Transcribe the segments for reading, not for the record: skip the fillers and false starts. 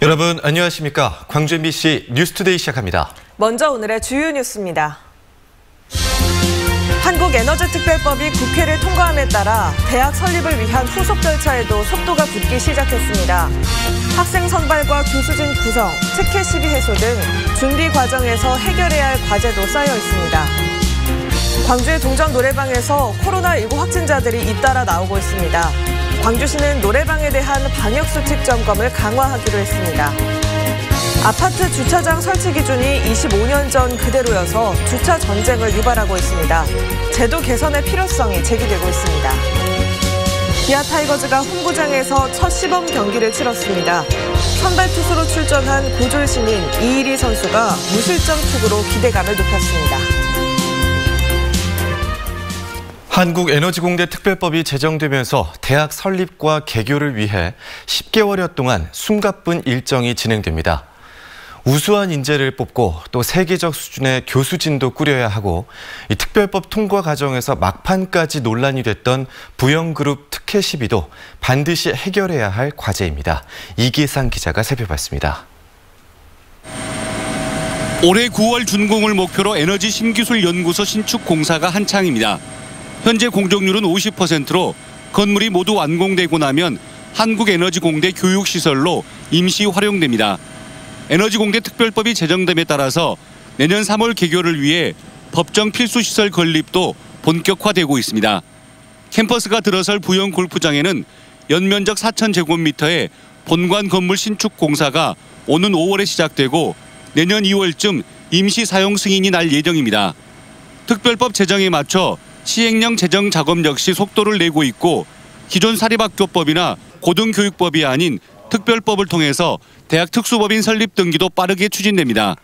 여러분 안녕하십니까? 광주 MBC 뉴스투데이 시작합니다. 먼저 오늘의 주요 뉴스입니다. 한국에너지특별법이 국회를 통과함에 따라 대학 설립을 위한 후속 절차에도 속도가 붙기 시작했습니다. 학생 선발과 교수진 구성, 특혜 시비 해소 등 준비 과정에서 해결해야 할 과제도 쌓여 있습니다. 광주의 동전 노래방에서 코로나19 확진자들이 잇따라 나오고 있습니다. 광주시는 노래방에 대한 방역수칙 점검을 강화하기로 했습니다. 아파트 주차장 설치 기준이 25년 전 그대로여서 주차 전쟁을 유발하고 있습니다. 제도 개선의 필요성이 제기되고 있습니다. 기아 타이거즈가 홈구장에서 첫 시범 경기를 치렀습니다. 선발 투수로 출전한 고졸 신인 이일희 선수가 무실점 투구로 기대감을 높였습니다. 한국에너지공대 특별법이 제정되면서 대학 설립과 개교를 위해 10개월여 동안 숨가쁜 일정이 진행됩니다. 우수한 인재를 뽑고 또 세계적 수준의 교수진도 꾸려야 하고 이 특별법 통과 과정에서 막판까지 논란이 됐던 부영그룹 특혜 시비도 반드시 해결해야 할 과제입니다. 이기상 기자가 살펴봤습니다. 올해 9월 준공을 목표로 에너지 신기술 연구소 신축 공사가 한창입니다. 현재 공정률은 50%로 건물이 모두 완공되고 나면 한국에너지공대 교육시설로 임시 활용됩니다. 에너지공대 특별법이 제정됨에 따라서 내년 3월 개교를 위해 법정 필수시설 건립도 본격화되고 있습니다. 캠퍼스가 들어설 부영 골프장에는 연면적 4,000제곱미터의 본관 건물 신축 공사가 오는 5월에 시작되고 내년 2월쯤 임시 사용 승인이 날 예정입니다. 특별법 제정에 맞춰 시행령 제정 작업 역시 속도를 내고 있고 기존 사립학교법이나 고등교육법이 아닌 특별법을 통해서 대학 특수법인 설립 등기도 빠르게 추진됩니다.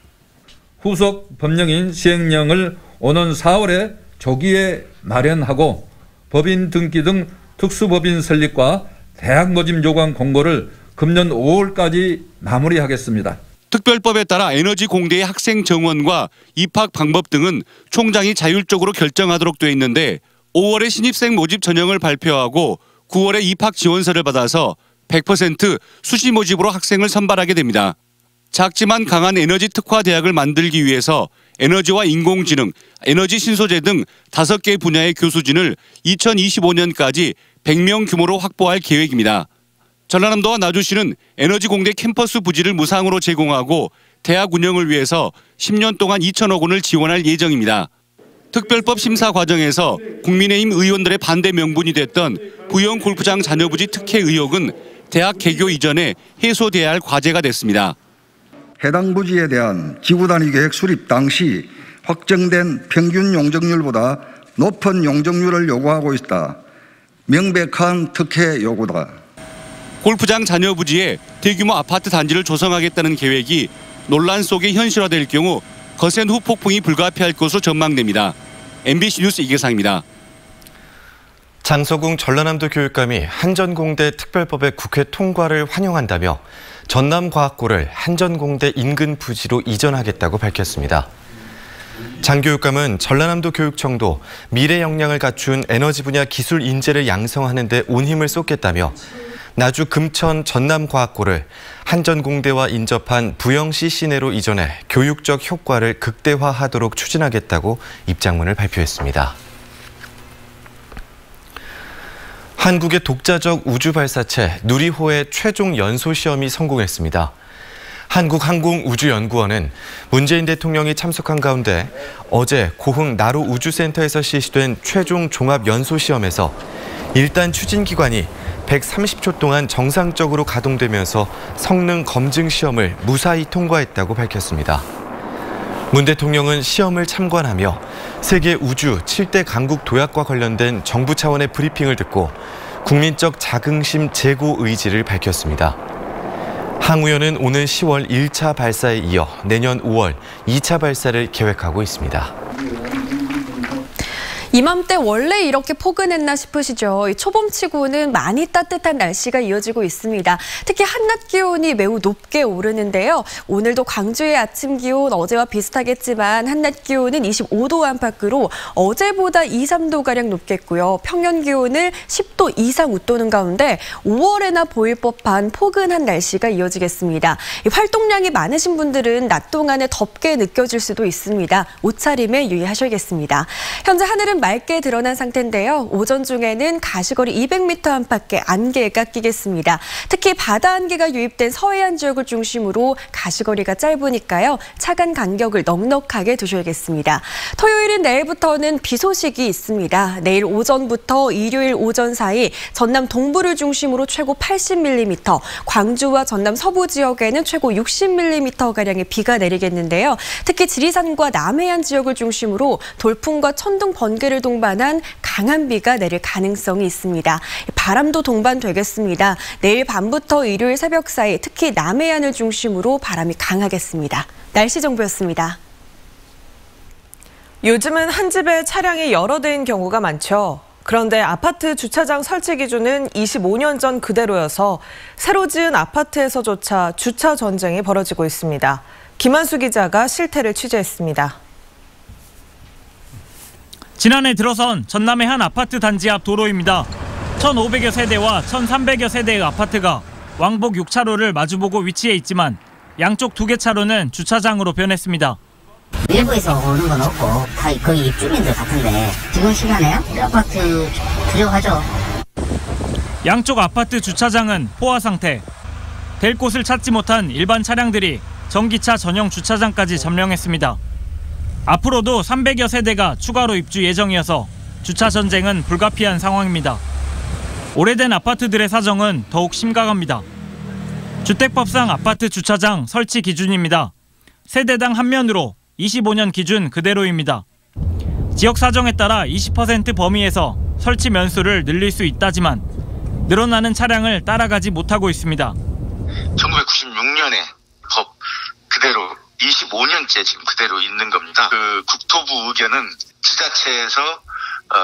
후속 법령인 시행령을 오는 4월에 조기에 마련하고 법인 등기 등 특수법인 설립과 대학 모집 요강 공고를 금년 5월까지 마무리하겠습니다. 특별법에 따라 에너지 공대의 학생 정원과 입학 방법 등은 총장이 자율적으로 결정하도록 돼 있는데 5월에 신입생 모집 전형을 발표하고 9월에 입학 지원서를 받아서 100% 수시 모집으로 학생을 선발하게 됩니다. 작지만 강한 에너지 특화 대학을 만들기 위해서 에너지와 인공지능, 에너지 신소재 등 5개 분야의 교수진을 2025년까지 100명 규모로 확보할 계획입니다. 전라남도와 나주시는 에너지 공대 캠퍼스 부지를 무상으로 제공하고 대학 운영을 위해서 10년 동안 2천억 원을 지원할 예정입니다. 특별법 심사 과정에서 국민의힘 의원들의 반대 명분이 됐던 부영 골프장 잔여부지 특혜 의혹은 대학 개교 이전에 해소돼야 할 과제가 됐습니다. 해당 부지에 대한 지구단위 계획 수립 당시 확정된 평균 용적률보다 높은 용적률을 요구하고 있다. 명백한 특혜 요구다. 골프장 잔여 부지에 대규모 아파트 단지를 조성하겠다는 계획이 논란 속에 현실화될 경우 거센 후폭풍이 불가피할 것으로 전망됩니다. MBC 뉴스 이계상입니다. 장서궁 전라남도 교육감이 한전공대 특별법의 국회 통과를 환영한다며 전남과학고를 한전공대 인근 부지로 이전하겠다고 밝혔습니다. 장 교육감은 전라남도 교육청도 미래 역량을 갖춘 에너지 분야 기술 인재를 양성하는 데 온 힘을 쏟겠다며 나주 금천 전남과학고를 한전공대와 인접한 부영시 시내로 이전해 교육적 효과를 극대화하도록 추진하겠다고 입장문을 발표했습니다. 한국의 독자적 우주발사체 누리호의 최종 연소 시험이 성공했습니다. 한국항공우주연구원은 문재인 대통령이 참석한 가운데 어제 고흥 나로 우주센터에서 실시된 최종 종합연소시험에서 1단 추진기관이 130초 동안 정상적으로 가동되면서 성능 검증 시험을 무사히 통과했다고 밝혔습니다. 문 대통령은 시험을 참관하며 세계 우주 7대 강국 도약과 관련된 정부 차원의 브리핑을 듣고 국민적 자긍심 제고 의지를 밝혔습니다. 항우연은 오는 10월 1차 발사에 이어 내년 5월 2차 발사를 계획하고 있습니다. 이맘때 원래 이렇게 포근했나 싶으시죠? 초봄치고는 많이 따뜻한 날씨가 이어지고 있습니다. 특히 한낮 기온이 매우 높게 오르는데요. 오늘도 광주의 아침 기온 어제와 비슷하겠지만 한낮 기온은 25도 안팎으로 어제보다 2, 3도가량 높겠고요. 평년 기온을 10도 이상 웃도는 가운데 5월에나 보일 법한 포근한 날씨가 이어지겠습니다. 활동량이 많으신 분들은 낮 동안에 덥게 느껴질 수도 있습니다. 옷차림에 유의하셔야겠습니다. 현재 하늘은 맑게 드러난 상태인데요. 오전 중에는 가시거리 200m 안팎의 안개가 끼겠습니다. 특히 바다 안개가 유입된 서해안 지역을 중심으로 가시거리가 짧으니까요. 차간 간격을 넉넉하게 두셔야겠습니다. 토요일인 내일부터는 비 소식이 있습니다. 내일 오전부터 일요일 오전 사이 전남 동부를 중심으로 최고 80mm, 광주와 전남 서부 지역에는 최고 60mm가량의 비가 내리겠는데요. 특히 지리산과 남해안 지역을 중심으로 돌풍과 천둥, 번개를 동반한 강한 비가 내릴 가능성이 있습니다. 바람도 동반되겠습니다. 내일 밤부터 일요일 새벽 사이 특히 남해안을 중심으로 바람이 강하겠습니다. 날씨 정보였습니다. 요즘은 한 집에 차량이 여러 대인 경우가 많죠. 그런데 아파트 주차장 설치 기준은 25년 전 그대로여서 새로 지은 아파트에서조차 주차 전쟁이 벌어지고 있습니다. 김한수 기자가 실태를 취재했습니다. 지난해 들어선 전남의 한 아파트 단지 앞 도로입니다. 1,500여 세대와 1,300여 세대의 아파트가 왕복 6차로를 마주보고 위치해 있지만 양쪽 2개 차로는 주차장으로 변했습니다. 일부에서 오는 건 없고 다 거의 입주민들 같은데 지금 시간에요? 이 아파트 부족하죠. 양쪽 아파트 주차장은 포화 상태. 될 곳을 찾지 못한 일반 차량들이 전기차 전용 주차장까지 점령했습니다. 앞으로도 300여 세대가 추가로 입주 예정이어서 주차 전쟁은 불가피한 상황입니다. 오래된 아파트들의 사정은 더욱 심각합니다. 주택법상 아파트 주차장 설치 기준입니다. 세대당 한 면으로 25년 기준 그대로입니다. 지역 사정에 따라 20% 범위에서 설치 면수를 늘릴 수 있다지만 늘어나는 차량을 따라가지 못하고 있습니다. 1996년에 법 그대로 25년째 지금 그대로 있는 겁니다. 그 국토부 의견은 지자체에서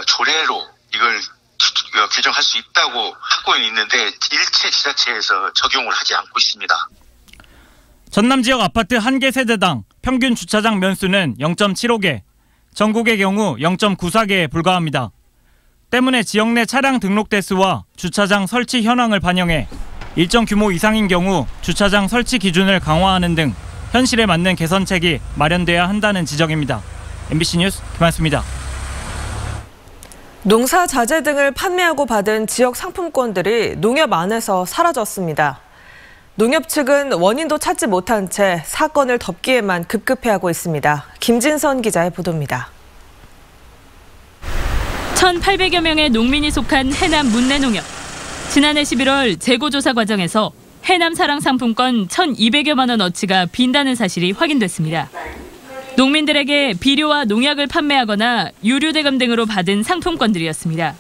조례로 이걸 규정할 수 있다고 하고 있는데 일체 지자체에서 적용을 하지 않고 있습니다. 전남 지역 아파트 1개 세대당 평균 주차장 면수는 0.75개, 전국의 경우 0.94개에 불과합니다. 때문에 지역 내 차량 등록 대수와 주차장 설치 현황을 반영해 일정 규모 이상인 경우 주차장 설치 기준을 강화하는 등 현실에 맞는 개선책이 마련돼야 한다는 지적입니다. MBC 뉴스 김한수입니다. 농사 자재 등을 판매하고 받은 지역 상품권들이 농협 안에서 사라졌습니다. 농협 측은 원인도 찾지 못한 채 사건을 덮기에만 급급해하고 있습니다. 김진선 기자의 보도입니다. 1,800여 명의 농민이 속한 해남 문내농협. 지난해 11월 재고조사 과정에서 해남 사랑 상품권 1,200여만 원어치가 빈다는 사실이 확인됐습니다. 농민들에게 비료와 농약을 판매하거나 유류대금 등으로 받은 상품권들이었습니다.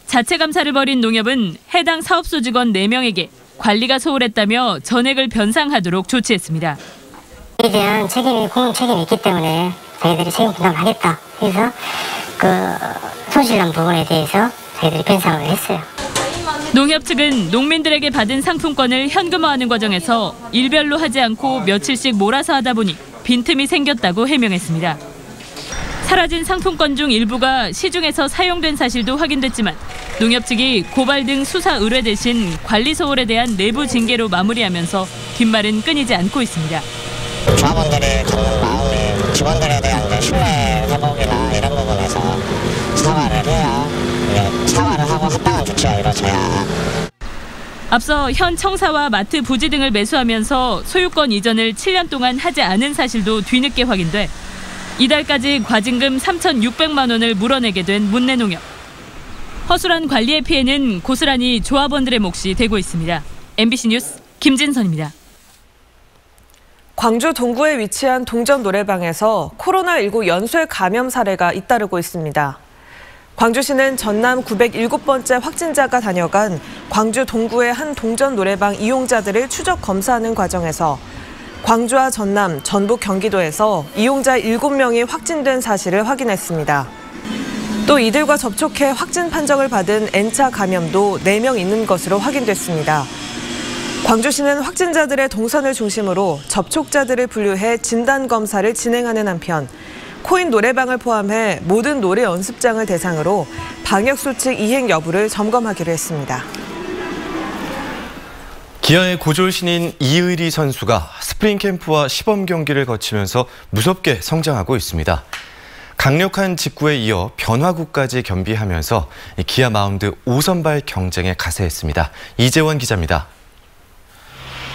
자체 감사를 벌인 농협은 해당 사업소 직원 4명에게 관리가 소홀했다며 전액을 변상하도록 조치했습니다. 이에 대한 공동 책임이 있기 때문에 저희들이 책임 분담하겠다. 그래서 그 손실난 부분에 대해서 저희들이 변상을 했어요. 농협 측은 농민들에게 받은 상품권을 현금화하는 과정에서 일별로 하지 않고 며칠씩 몰아서 하다 보니 빈틈이 생겼다고 해명했습니다. 사라진 상품권 중 일부가 시중에서 사용된 사실도 확인됐지만 농협 측이 고발 등 수사 의뢰 대신 관리 소홀에 대한 내부 징계로 마무리하면서 뒷말은 끊이지 않고 있습니다. 조합원들이 갖는 마음이 직원들에 대한 신뢰 회복이나 이런 부분에서 사과를 해야 사과를 하고 합당한 조치가 이루어져야. 앞서 현 청사와 마트 부지 등을 매수하면서 소유권 이전을 7년 동안 하지 않은 사실도 뒤늦게 확인돼 이달까지 과징금 3,600만 원을 물어내게 된 문내농협. 허술한 관리의 피해는 고스란히 조합원들의 몫이 되고 있습니다. MBC 뉴스 김진선입니다. 광주 동구에 위치한 동전 노래방에서 코로나19 연쇄 감염 사례가 잇따르고 있습니다. 광주시는 전남 907번째 확진자가 다녀간 광주 동구의 한 동전 노래방 이용자들을 추적 검사하는 과정에서 광주와 전남, 전북, 경기도에서 이용자 7명이 확진된 사실을 확인했습니다. 또 이들과 접촉해 확진 판정을 받은 N차 감염도 4명 있는 것으로 확인됐습니다. 광주시는 확진자들의 동선을 중심으로 접촉자들을 분류해 진단검사를 진행하는 한편 코인 노래방을 포함해 모든 노래 연습장을 대상으로 방역수칙 이행 여부를 점검하기로 했습니다. 기아의 고졸 신인 이의리 선수가 스프링 캠프와 시범 경기를 거치면서 무섭게 성장하고 있습니다. 강력한 직구에 이어 변화구까지 겸비하면서 기아 마운드 5선발 경쟁에 가세했습니다. 이재원 기자입니다.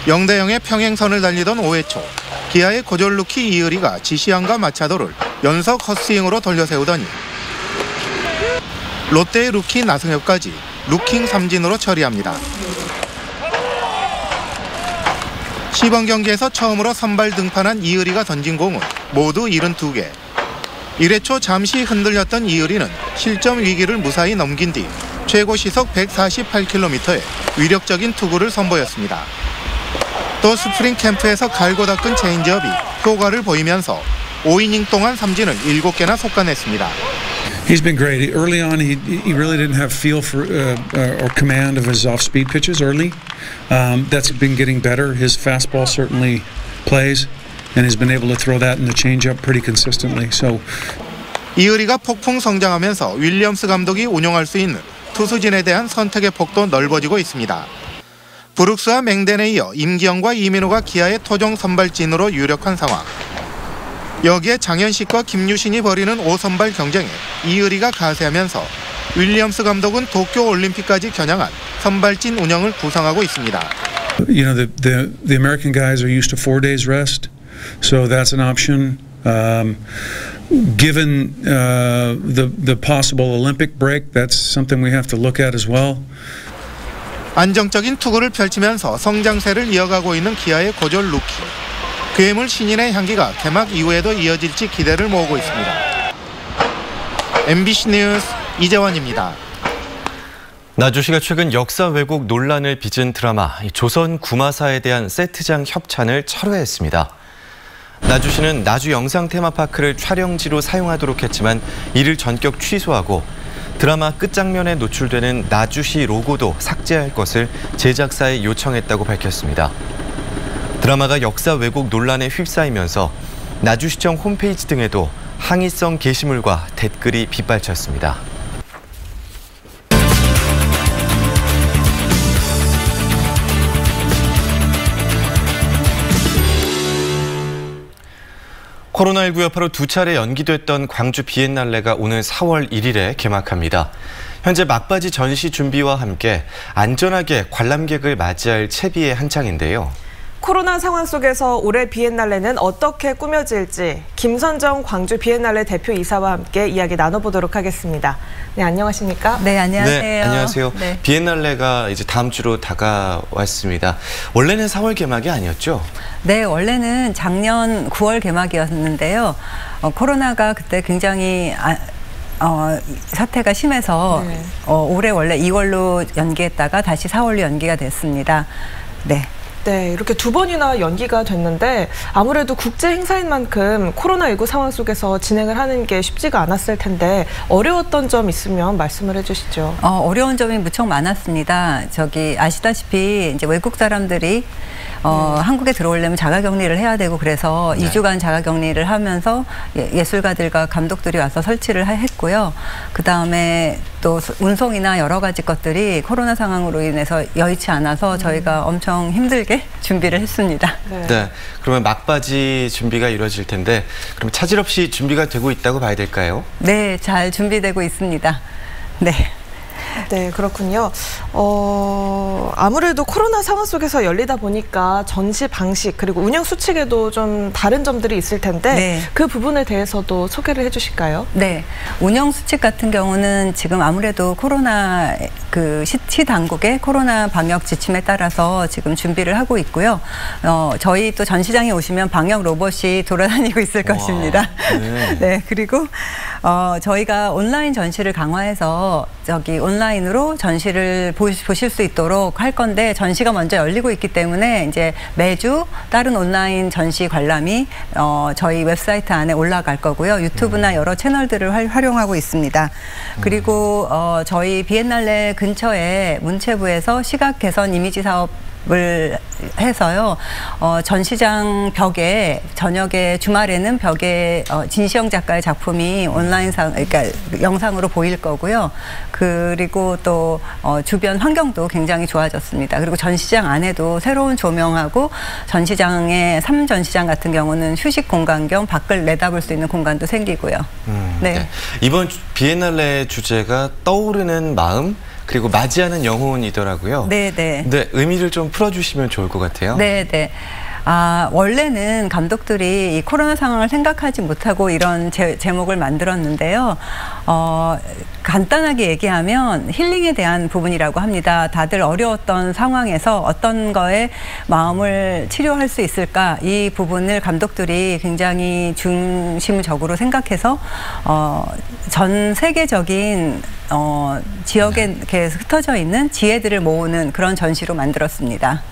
0대0의 평행선을 달리던 5회 초 기아의 고졸 루키 이의리가 지시안과 마차도를 연속 헛스윙으로 돌려세우더니 롯데의 루키 나승엽까지 루킹 삼진으로 처리합니다. 시범 경기에서 처음으로 선발 등판한 이의리가 던진 공은 모두 72개. 1회 초 잠시 흔들렸던 이의리는 실점 위기를 무사히 넘긴 뒤 최고 시속 148km의 위력적인 투구를 선보였습니다. 또 스프링 캠프에서 갈고 닦은 체인지업이 효과를 보이면서 5이닝 동안 삼진을 7개나 속가냈습니다. He's been great. Early on, he really didn't have feel for or command of his off-speed pitches early. That's been getting better. His fastball certainly plays, and he's been able to throw that in the changeup pretty consistently. So, 이의리가 폭풍 성장하면서 윌리엄스 감독이 운용할 수 있는 투수진에 대한 선택의 폭도 넓어지고 있습니다. 브룩스와 맹덴에 이어 임기영과 이민호가 기아의 토종 선발진으로 유력한 상황. 여기에 장현식과 김유신이 벌이는 5선발 경쟁에 이의리가 가세하면서 윌리엄스 감독은 도쿄 올림픽까지 겨냥한 선발진 운영을 구상하고 있습니다. You know, the American guys are used to 4 days rest, so that's an option. Given the possible Olympic break, that's something we have to look at as well. 안정적인 투구를 펼치면서 성장세를 이어가고 있는 기아의 고졸 루키. 괴물 신인의 향기가 개막 이후에도 이어질지 기대를 모으고 있습니다. MBC 뉴스 이재원입니다. 나주시가 최근 역사 왜곡 논란을 빚은 드라마 조선 구마사에 대한 세트장 협찬을 철회했습니다. 나주시는 나주 영상 테마파크를 촬영지로 사용하도록 했지만 이를 전격 취소하고 드라마 끝장면에 노출되는 나주시 로고도 삭제할 것을 제작사에 요청했다고 밝혔습니다. 드라마가 역사 왜곡 논란에 휩싸이면서 나주시청 홈페이지 등에도 항의성 게시물과 댓글이 빗발쳤습니다. 코로나19 여파로 2차례 연기됐던 광주 비엔날레가 오늘 4월 1일에 개막합니다. 현재 막바지 전시 준비와 함께 안전하게 관람객을 맞이할 채비의 한창인데요. 코로나 상황 속에서 올해 비엔날레는 어떻게 꾸며질지 김선정 광주 비엔날레 대표이사와 함께 이야기 나눠보도록 하겠습니다. 네, 안녕하십니까? 네, 안녕하세요. 네, 안녕하세요. 네. 비엔날레가 이제 다음 주로 다가왔습니다. 원래는 4월 개막이 아니었죠? 네, 원래는 작년 9월 개막이었는데요. 코로나가 그때 굉장히 사태가 심해서 네. 올해 원래 2월로 연기했다가 다시 4월로 연기가 됐습니다. 네. 네, 이렇게 2번이나 연기가 됐는데 아무래도 국제 행사인 만큼 코로나19 상황 속에서 진행을 하는 게 쉽지가 않았을 텐데 어려웠던 점 있으면 말씀을 해주시죠. 어려운 점이 무척 많았습니다. 아시다시피 이제 외국 사람들이 한국에 들어오려면 자가격리를 해야 되고 그래서 네. 2주간 자가격리를 하면서 예술가들과 감독들이 와서 설치를 했고요. 그다음에 또 운송이나 여러 가지 것들이 코로나 상황으로 인해서 여의치 않아서 저희가 엄청 힘들게 준비를 했습니다. 네. 그러면 막바지 준비가 이루어질 텐데 그럼 차질 없이 준비가 되고 있다고 봐야 될까요? 네, 잘 준비되고 있습니다. 네. 네, 그렇군요. 아무래도 코로나 상황 속에서 열리다 보니까 전시 방식 그리고 운영 수칙에도 좀 다른 점들이 있을 텐데 네. 그 부분에 대해서도 소개를 해주실까요? 네, 운영 수칙 같은 경우는 지금 아무래도 코로나 시 당국의 코로나 방역 지침에 따라서 지금 준비를 하고 있고요. 저희 또 전시장에 오시면 방역 로봇이 돌아다니고 있을 것입니다. 네. 네, 그리고 저희가 온라인 전시를 강화해서 온라인 온라인으로 전시를 보실 수 있도록 할 건데 전시가 먼저 열리고 있기 때문에 이제 매주 다른 온라인 전시 관람이 저희 웹사이트 안에 올라갈 거고요. 유튜브나 여러 채널들을 활용하고 있습니다. 그리고 저희 비엔날레 근처에 문체부에서 시각 개선 이미지 사업을 해서요. 전시장 벽에 저녁에 주말에는 벽에 진시영 작가의 작품이 그러니까 영상으로 보일 거고요. 그리고 또 주변 환경도 굉장히 좋아졌습니다. 그리고 전시장 안에도 새로운 조명하고 전시장의 3전시장 같은 경우는 휴식 공간 겸 밖을 내다볼 수 있는 공간도 생기고요. 네. 네. 이번 비엔날레 주제가 떠오르는 마음 그리고 맞이하는 영혼이더라고요. 네네. 네, 의미를 좀 풀어주시면 좋을 것 같아요. 네네. 원래는 감독들이 이 코로나 상황을 생각하지 못하고 이런 제목을 만들었는데요. 간단하게 얘기하면 힐링에 대한 부분이라고 합니다. 다들 어려웠던 상황에서 어떤 거에 마음을 치료할 수 있을까 이 부분을 감독들이 굉장히 중심적으로 생각해서 전 세계적인 지역에 이렇게 흩어져 있는 지혜들을 모으는 그런 전시로 만들었습니다.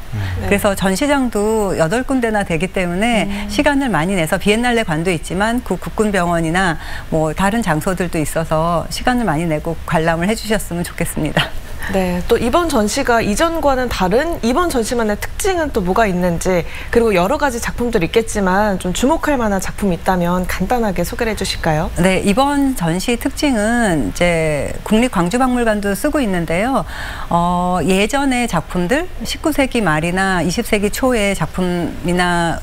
네. 그래서 전시장도 8군데나 되기 때문에 시간을 많이 내서 비엔날레 관도 있지만 국군병원이나 뭐 다른 장소들도 있어서 시간을 많이 내고 관람을 해주셨으면 좋겠습니다. 네, 또 이번 전시가 이전과는 다른 이번 전시만의 특징은 또 뭐가 있는지 그리고 여러 가지 작품들이 있겠지만 좀 주목할 만한 작품이 있다면 간단하게 소개를 해주실까요? 네, 이번 전시 특징은 이제 국립광주박물관도 쓰고 있는데요. 예전의 작품들 19세기 말이나 20세기 초의 작품이나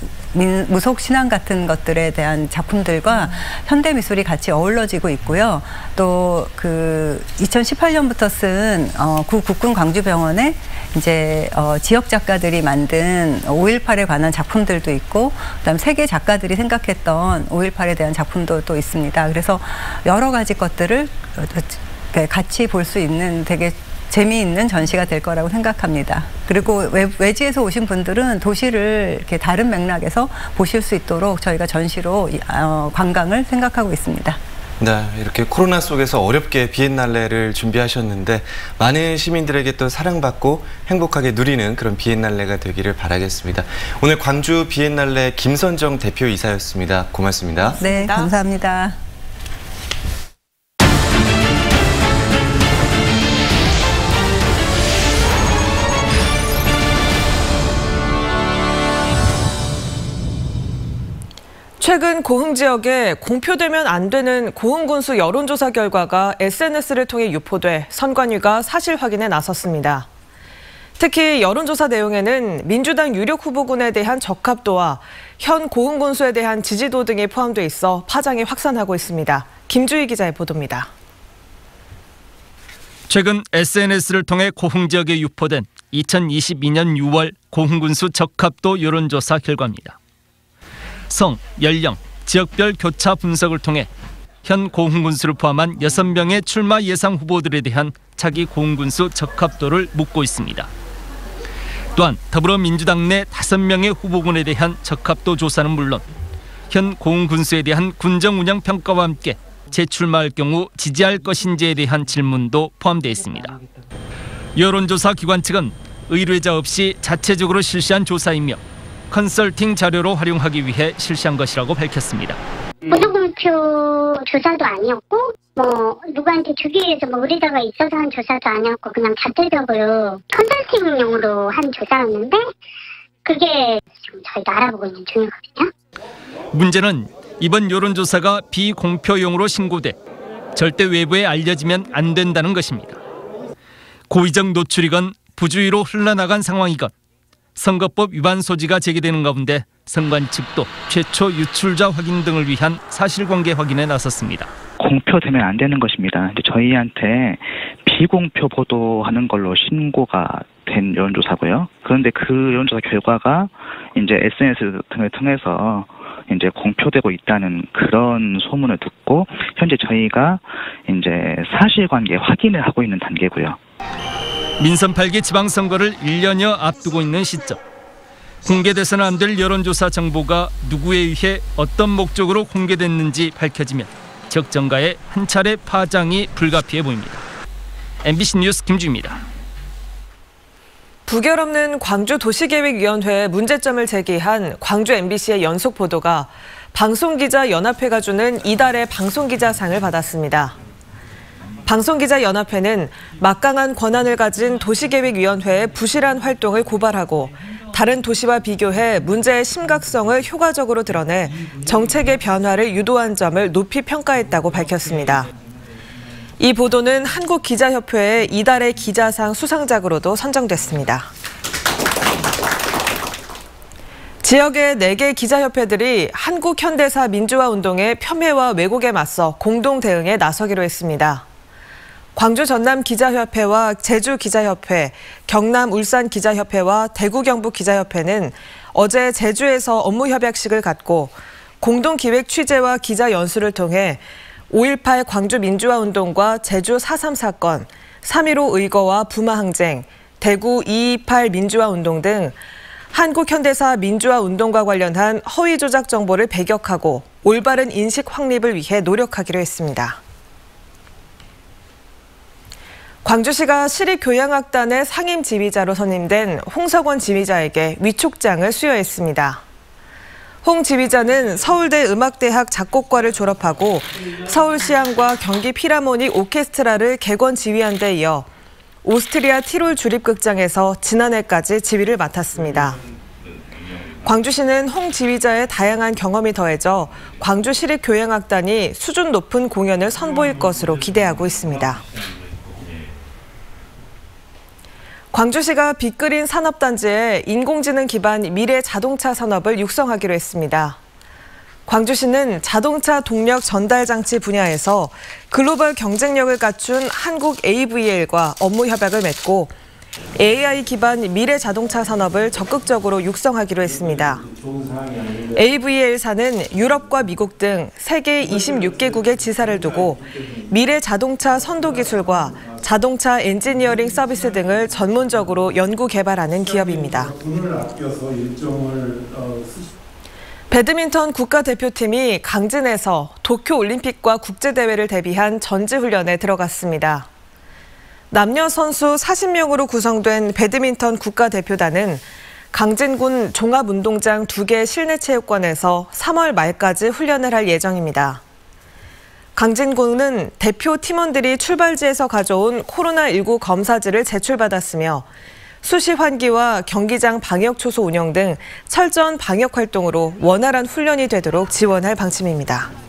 무속 신앙 같은 것들에 대한 작품들과 현대 미술이 같이 어우러지고 있고요. 또 그 2018년부터 쓴 국군 광주병원에 이제 지역 작가들이 만든 5.18에 관한 작품들도 있고, 그다음 세계 작가들이 생각했던 5.18에 대한 작품도 또 있습니다. 그래서 여러 가지 것들을 같이 볼 수 있는 되게 재미있는 전시가 될 거라고 생각합니다. 그리고 외지에서 오신 분들은 도시를 이렇게 다른 맥락에서 보실 수 있도록 저희가 전시로 관광을 생각하고 있습니다. 네, 이렇게 코로나 속에서 어렵게 비엔날레를 준비하셨는데 많은 시민들에게 또 사랑받고 행복하게 누리는 그런 비엔날레가 되기를 바라겠습니다. 오늘 광주 비엔날레 김선정 대표이사였습니다. 고맙습니다. 네, 감사합니다. 최근 고흥 지역에 공표되면 안 되는 고흥 군수 여론조사 결과가 SNS를 통해 유포돼 선관위가 사실 확인에 나섰습니다. 특히 여론조사 내용에는 민주당 유력 후보군에 대한 적합도와 현 고흥 군수에 대한 지지도 등이 포함돼 있어 파장이 확산하고 있습니다. 김주희 기자의 보도입니다. 최근 SNS를 통해 고흥 지역에 유포된 2022년 6월 고흥 군수 적합도 여론조사 결과입니다. 성, 연령, 지역별 교차 분석을 통해 현 고흥 군수를 포함한 6명의 출마 예상 후보들에 대한 차기 고흥 군수 적합도를 묻고 있습니다. 또한 더불어민주당 내 5명의 후보군에 대한 적합도 조사는 물론 현 고흥 군수에 대한 군정 운영 평가와 함께 재출마할 경우 지지할 것인지에 대한 질문도 포함되어 있습니다. 여론조사 기관 측은 의뢰자 없이 자체적으로 실시한 조사이며 컨설팅 자료로 활용하기 위해 실시한 것이라고 밝혔습니다. 보도공표 조사도 아니었고 누구한테 주기 위해서 의뢰자가 있어서 한 조사도 아니었고 그냥 자체적으로 컨설팅용으로 한 조사였는데 그게 지금 저희도 알아보고 있는 중이거든요. 문제는 이번 여론조사가 비공표용으로 신고돼 절대 외부에 알려지면 안 된다는 것입니다. 고의적 노출이건 부주의로 흘러나간 상황이건 선거법 위반 소지가 제기되는 가운데 선관 측도 최초 유출자 확인 등을 위한 사실관계 확인에 나섰습니다. 공표되면 안 되는 것입니다. 이제 저희한테 비공표 보도하는 걸로 신고가 된 여론조사고요. 그런데 그 여론조사 결과가 이제 SNS 등을 통해서 이제 공표되고 있다는 그런 소문을 듣고 현재 저희가 이제 사실관계 확인을 하고 있는 단계고요. 민선 8기 지방선거를 1년여 앞두고 있는 시점. 공개돼서는 안 될 여론조사 정보가 누구에 의해 어떤 목적으로 공개됐는지 밝혀지면 적정가에 한 차례 파장이 불가피해 보입니다. MBC 뉴스 김주입니다. 부결 없는 광주도시계획위원회에 문제점을 제기한 광주 MBC의 연속 보도가 방송기자연합회가 주는 이달의 방송기자상을 받았습니다. 방송기자연합회는 막강한 권한을 가진 도시계획위원회의 부실한 활동을 고발하고 다른 도시와 비교해 문제의 심각성을 효과적으로 드러내 정책의 변화를 유도한 점을 높이 평가했다고 밝혔습니다. 이 보도는 한국기자협회의 이달의 기자상 수상작으로도 선정됐습니다. 지역의 4개 기자협회들이 한국현대사 민주화운동의 폄훼와 왜곡에 맞서 공동 대응에 나서기로 했습니다. 광주 전남 기자협회와 제주 기자협회, 경남 울산 기자협회와 대구 경북 기자협회는 어제 제주에서 업무 협약식을 갖고 공동 기획 취재와 기자 연수를 통해 5.18 광주 민주화운동과 제주 4.3 사건, 3.15 의거와 부마 항쟁, 대구 2.28 민주화운동 등 한국 현대사 민주화운동과 관련한 허위 조작 정보를 배격하고 올바른 인식 확립을 위해 노력하기로 했습니다. 광주시가 시립교향악단의 상임 지휘자로 선임된 홍석원 지휘자에게 위촉장을 수여했습니다. 홍 지휘자는 서울대 음악대학 작곡과를 졸업하고 서울시향과 경기 필하모닉 오케스트라를 개건 지휘한 데 이어 오스트리아 티롤 주립극장에서 지난해까지 지휘를 맡았습니다. 광주시는 홍 지휘자의 다양한 경험이 더해져 광주시립교향악단이 수준 높은 공연을 선보일 것으로 기대하고 있습니다. 광주시가 빅그린 산업단지에 인공지능 기반 미래 자동차 산업을 육성하기로 했습니다. 광주시는 자동차 동력 전달 장치 분야에서 글로벌 경쟁력을 갖춘 한국 AVL과 업무 협약을 맺고 AI 기반 미래 자동차 산업을 적극적으로 육성하기로 했습니다. AVL사는 유럽과 미국 등 세계 26개국의 지사를 두고 미래 자동차 선도 기술과 자동차 엔지니어링 서비스 등을 전문적으로 연구 개발하는 기업입니다. 배드민턴 국가대표팀이 강진에서 도쿄올림픽과 국제대회를 대비한 전지훈련에 들어갔습니다. 남녀 선수 40명으로 구성된 배드민턴 국가대표단은 강진군 종합운동장 2개 실내체육관에서 3월 말까지 훈련을 할 예정입니다. 강진군은 대표 팀원들이 출발지에서 가져온 코로나19 검사지를 제출받았으며 수시 환기와 경기장 방역초소 운영 등 철저한 방역 활동으로 원활한 훈련이 되도록 지원할 방침입니다.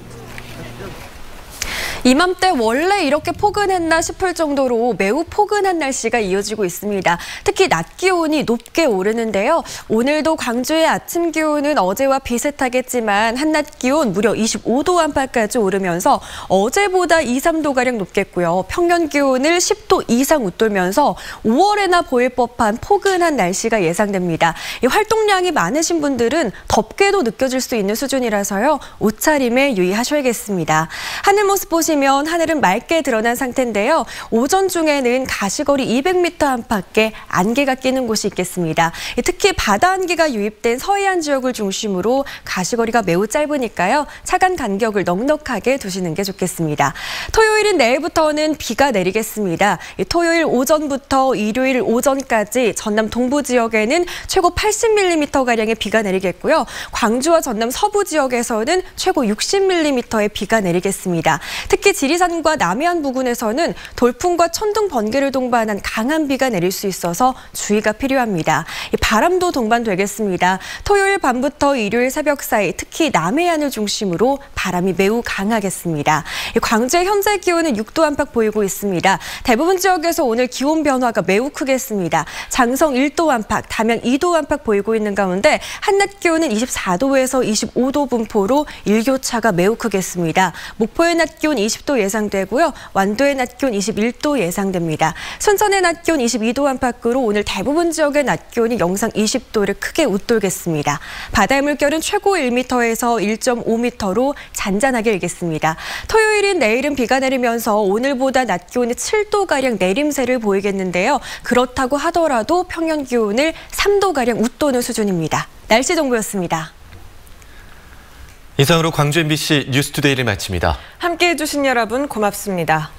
이맘때 원래 이렇게 포근했나 싶을 정도로 매우 포근한 날씨가 이어지고 있습니다. 특히 낮 기온이 높게 오르는데요. 오늘도 광주의 아침 기온은 어제와 비슷하겠지만 한낮 기온 무려 25도 안팎까지 오르면서 어제보다 2, 3도가량 높겠고요. 평년 기온을 10도 이상 웃돌면서 5월에나 보일 법한 포근한 날씨가 예상됩니다. 이 활동량이 많으신 분들은 덥게도 느껴질 수 있는 수준이라서요. 옷차림에 유의하셔야겠습니다. 하늘 모습 보시면 하늘은 맑게 드러난 상태인데요. 오전 중에는 가시거리 200m 안팎에 안개가 끼는 곳이 있겠습니다. 특히 바다 안개가 유입된 서해안 지역을 중심으로 가시거리가 매우 짧으니까요. 차간 간격을 넉넉하게 두시는 게 좋겠습니다. 토요일인 내일부터는 비가 내리겠습니다. 토요일 오전부터 일요일 오전까지 전남 동부 지역에는 최고 80mm가량의 비가 내리겠고요. 광주와 전남 서부 지역에서는 최고 60mm의 비가 내리겠습니다. 특히 지리산과 남해안 부근에서는 돌풍과 천둥, 번개를 동반한 강한 비가 내릴 수 있어서 주의가 필요합니다. 바람도 동반되겠습니다. 토요일 밤부터 일요일 새벽 사이 특히 남해안을 중심으로 바람이 매우 강하겠습니다. 광주의 현재 기온은 6도 안팎 보이고 있습니다. 대부분 지역에서 오늘 기온 변화가 매우 크겠습니다. 장성 1도 안팎, 담양 2도 안팎 보이고 있는 가운데 한낮 기온은 24도에서 25도 분포로 일교차가 매우 크겠습니다. 목포의 낮 기온 20도 예상되고요. 완도의 낮 기온 21도 예상됩니다. 순천의 낮 기온 22도 안팎으로 오늘 대부분 지역의 낮 기온이 영상 20도를 크게 웃돌겠습니다. 바다의 물결은 최고 1m에서 1.5m로 잔잔하게 일겠습니다. 토요일인 내일은 비가 내리면서 오늘보다 낮 기온이 7도가량 내림세를 보이겠는데요. 그렇다고 하더라도 평년 기온을 3도가량 웃도는 수준입니다. 날씨 정보였습니다. 이상으로 광주 MBC 뉴스투데이를 마칩니다. 함께해 주신 여러분 고맙습니다.